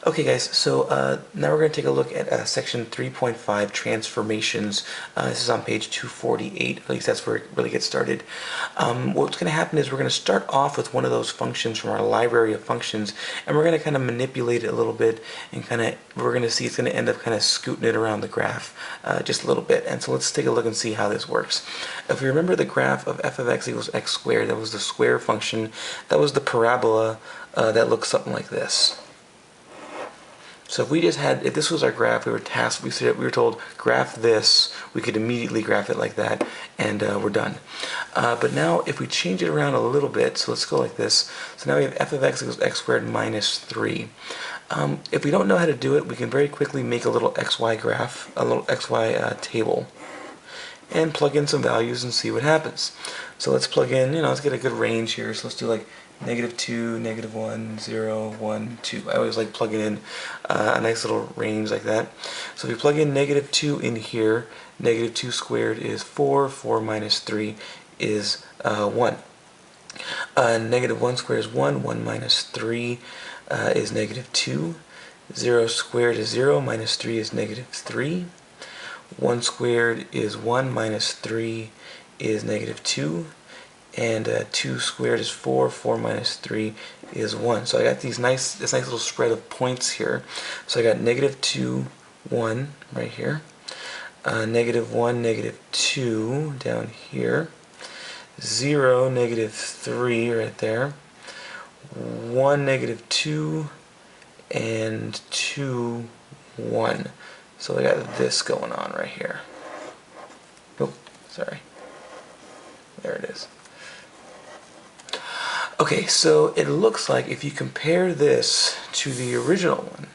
Okay guys, so now we're going to take a look at section 3.5, transformations. This is on page 248, at least that's where it really gets started. What's going to happen is we're going to start off with one of those functions from our library of functions, and we're going to kind of manipulate it a little bit, and we're going to see it's going to end up kind of scooting it around the graph just a little bit. And so let's take a look and see how this works. If we remember the graph of f of x equals x squared, that was the square function, that was the parabola that looks something like this. So if this was our graph, we were tasked, we were told graph this, we could immediately graph it like that, and we're done. But now if we change it around a little bit, so let's go like this. So now we have f of x equals x squared minus 3. If we don't know how to do it, we can very quickly make a little xy graph, a little xy table, and plug in some values and see what happens. So let's plug in, let's get a good range here. So let's do like -2, -1, 0, 1, 2. I always like plugging in a nice little range like that. So if you plug in -2 in here, -2 squared is 4, 4 minus 3 is 1. -1 squared is 1, 1 minus 3 is -2. 0 squared is 0, minus 3 is -3. 1 squared is 1, minus 3 is -2. And 2 squared is 4, 4 minus 3 is 1. So I got this nice little spread of points here. So I got -2, 1 right here, -1, -2 down here, 0, -3 right there, 1, -2, and 2, 1. So I got this going on right here. Oh, sorry. There it is. Okay, so it looks like if you compare this to the original one,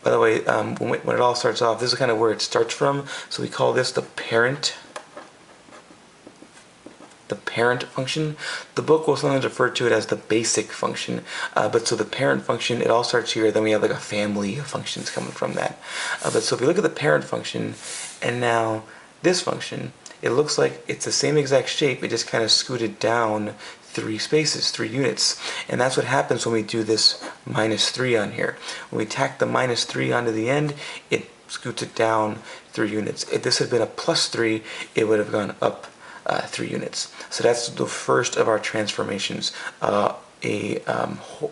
by the way, when it all starts off, this is kind of where it starts from, so we call this the parent function. The book will sometimes refer to it as the basic function, but so the parent function, it all starts here, then we have like a family of functions coming from that. But so if we look at the parent function, and now this function, it looks like it's the same exact shape, it just kind of scooted down 3 spaces, 3 units. And that's what happens when we do this -3 on here. When we tack the -3 onto the end, it scoots it down 3 units. If this had been a +3, it would have gone up 3 units. So that's the first of our transformations, a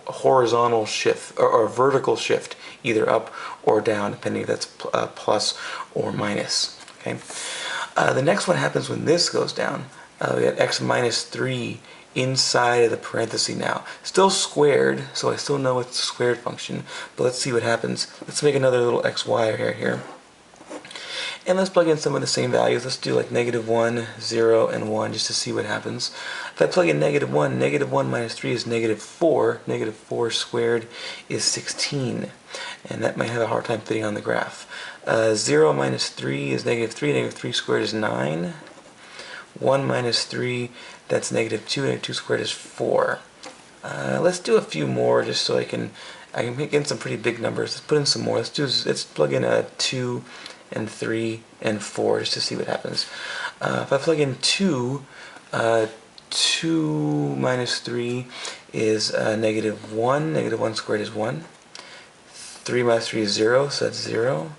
horizontal shift or a vertical shift, either up or down, depending if that's plus or minus. Okay. The next one happens when this goes down. We got x minus 3 inside of the parenthesis now. Still squared, so I still know it's a squared function, but let's see what happens. Let's make another little xy here. And let's plug in some of the same values. Let's do like -1, 0, and 1 just to see what happens. If I plug in -1, -1 minus 3 is -4. -4 squared is 16. And that might have a hard time fitting on the graph. 0 minus 3 is -3. -3 squared is 9. 1 minus 3, that's -2. -2 squared is 4. Let's do a few more just so I can make in some pretty big numbers. Let's put in some more. Let's plug in a 2 and 3 and 4 just to see what happens. If I plug in 2, 2 minus 3 is -1. -1 squared is 1. 3 minus 3 is 0, so that's 0.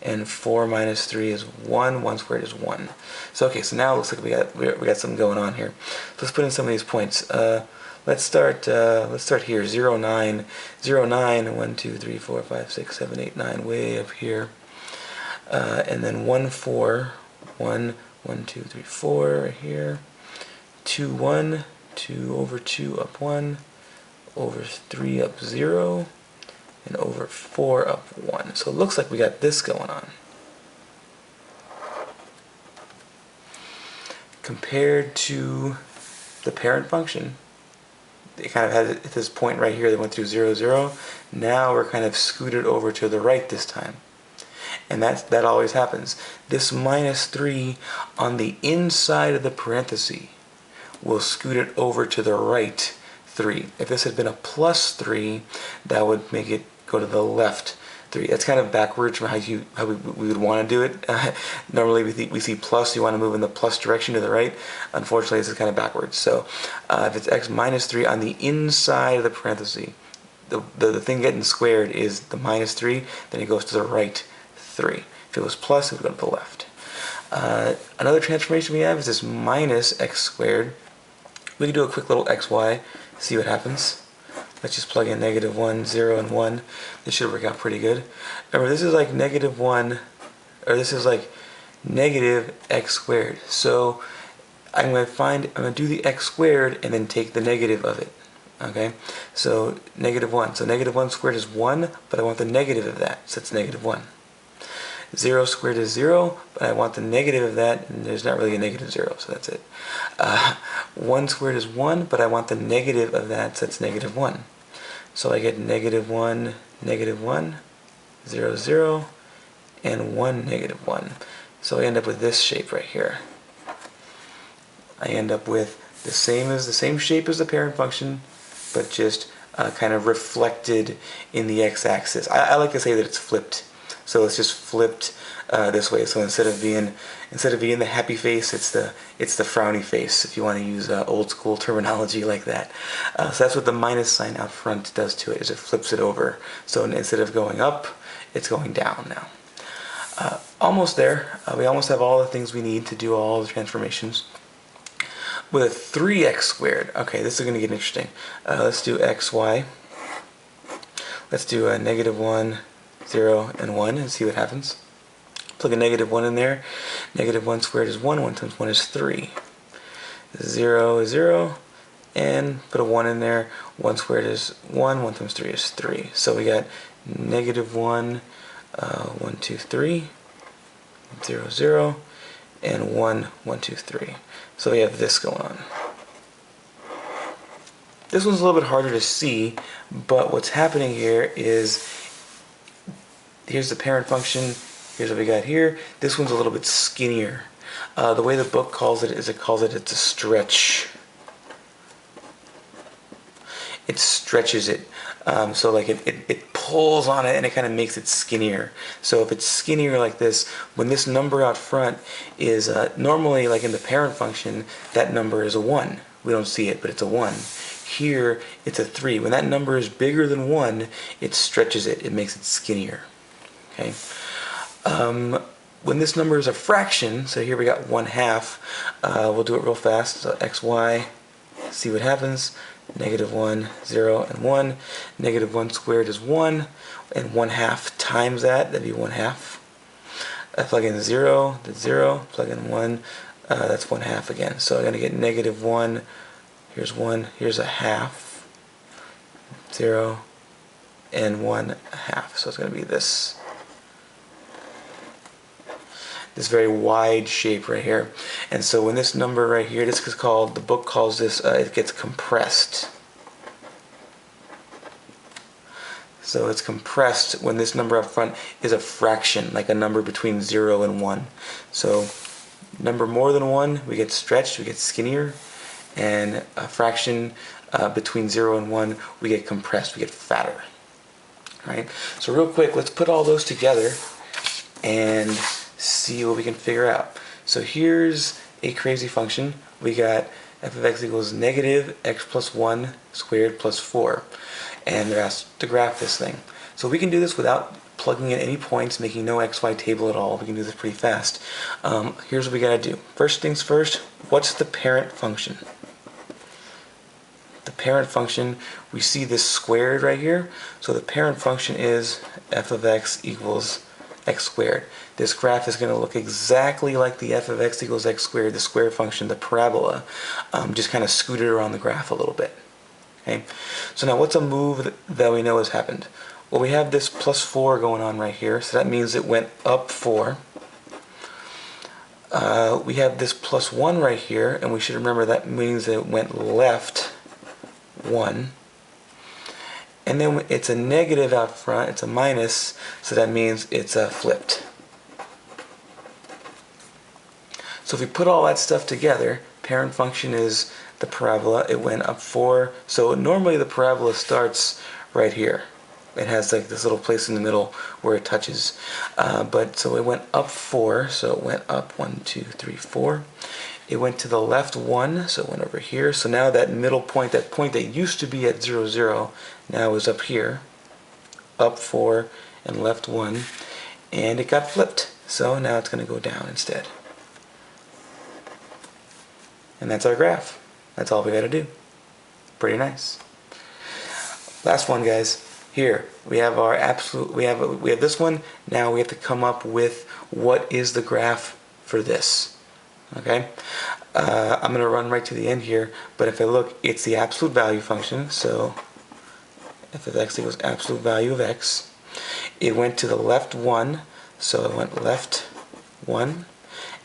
And 4 minus 3 is 1. 1 squared is 1. So okay, so now it looks like we got something going on here. So let's put in some of these points. Let's start here. 0, 9. 0, 9. 1, 2, 3, 4, 5, 6, 7, 8, 9. Way up here. And then 1, 4. 1, 1, 2, 3, 4 right here. 2, 1. 2 over 2 up 1. Over 3 up 0. And over 4 up 1. So it looks like we got this going on. Compared to the parent function, it kind of had this point right here that went through 0, 0. Now we're kind of scooted over to the right this time. And that always happens. This -3 on the inside of the parenthesis will scoot it over to the right 3. If this had been a +3, that would make it go to the left 3. That's kind of backwards from how we would want to do it. Normally we see plus, you want to move in the plus direction to the right. Unfortunately, this is kind of backwards. So if it's x minus 3 on the inside of the parenthesis, the thing getting squared is the minus 3, then it goes to the right 3. If it was plus, it would go to the left. Another transformation we have is this minus x squared. We can do a quick little xy, see what happens. Let's just plug in -1, 0, and 1. This should work out pretty good. Remember, this is like -1, or this is like negative x squared. So I'm going to do the x squared and then take the negative of it. Okay, so -1. So -1 squared is 1, but I want the negative of that, so it's -1. 0 squared is 0, but I want the negative of that, and there's not really a negative 0, so that's it. 1 squared is 1, but I want the negative of that, so that's -1. So I get -1, -1, 0, 0, and 1, -1. So I end up with this shape right here. I end up with the same shape as the parent function, but just kind of reflected in the x-axis. I like to say that it's flipped. So it's just flipped this way. So instead of being the happy face, it's the frowny face, if you want to use old school terminology like that. So that's what the minus sign out front does to it, is it flips it over. So instead of going up, it's going down now. Almost there. We almost have all the things we need to do all the transformations. With a 3x squared, okay, this is going to get interesting. Let's do xy. Let's do a -1, 0, and 1 and see what happens. Plug a -1 in there. -1 squared is 1, 1 times 1 is 3. 0 is 0, and put a 1 in there. 1 squared is 1, 1 times 3 is 3. So we got -1, 1, 2, 3, 0, 0, and 1, 1, 2, 3. So we have this going on. This one's a little bit harder to see, but what's happening here is, here's the parent function, here's what we got here. This one's a little bit skinnier. The way the book calls it is it's a stretch. It stretches it. So like it pulls on it and it kind of makes it skinnier. So if it's skinnier like this, when this number out front is normally, like in the parent function, that number is a 1. We don't see it, but it's a 1. Here it's a 3. When that number is bigger than 1, it stretches it. It makes it skinnier. Okay. When this number is a fraction, so here we got 1/2. We'll do it real fast. So xy, see what happens. -1, 0, and 1. -1 squared is 1, and 1/2 times that, that'd be 1/2. I plug in 0, that's 0. Plug in 1, that's 1/2 again. So I'm going to get -1, here's 1, here's a half, 0, and 1/2. So it's going to be this very wide shape right here. And so when this number right here, this is called, the book calls this, it gets compressed. So it's compressed when this number up front is a fraction, like a number between 0 and 1. So number more than 1, we get stretched, we get skinnier, and a fraction between 0 and 1, we get compressed, we get fatter. All right. So real quick, let's put all those together and see what we can figure out. So here's a crazy function. We got f of x equals -x plus 1 squared plus 4. And they're asked to graph this thing. So we can do this without plugging in any points, making no xy table at all. We can do this pretty fast. Here's what we gotta do. First things first, what's the parent function? The parent function, we see this squared right here. So the parent function is f of x equals x squared. This graph is going to look exactly like the f of x equals x squared, the square function, the parabola, just kind of scooted around the graph a little bit. Okay. So now what's a move that we know has happened? Well, we have this plus 4 going on right here, so that means it went up 4. We have this plus 1 right here, and we should remember that means it went left 1. And then it's a negative out front, it's a minus, so that means it's flipped. So if we put all that stuff together, parent function is the parabola, it went up 4. So normally the parabola starts right here. It has like this little place in the middle where it touches. But so it went up 4, so it went up 1, 2, 3, 4. It went to the left 1, so it went over here. So now that middle point, that point that used to be at 0, 0, now is up here. Up 4 and left 1. And it got flipped. So now it's going to go down instead. And that's our graph. That's all we got to do. Pretty nice. Last one, guys. Here we have our absolute. We have this one. Now we have to come up with what is the graph for this. Okay. I'm going to run right to the end here. But if I look, it's the absolute value function. So f of x equals absolute value of x. It went to the left 1. So it went left 1,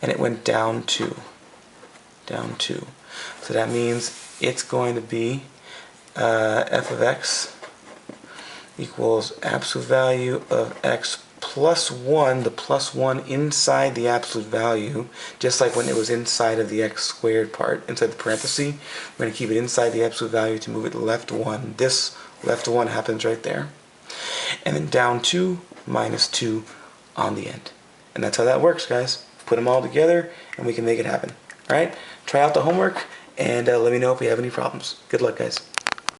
and it went down 2. Down 2. So that means it's going to be f of x equals absolute value of x plus 1, the plus 1 inside the absolute value, just like when it was inside of the x squared part, inside the parenthesis. We're going to keep it inside the absolute value to move it left 1. This left 1 happens right there. And then down 2 minus 2 on the end. And that's how that works, guys. Put them all together and we can make it happen. Alright? Try out the homework and let me know if you have any problems. Good luck, guys.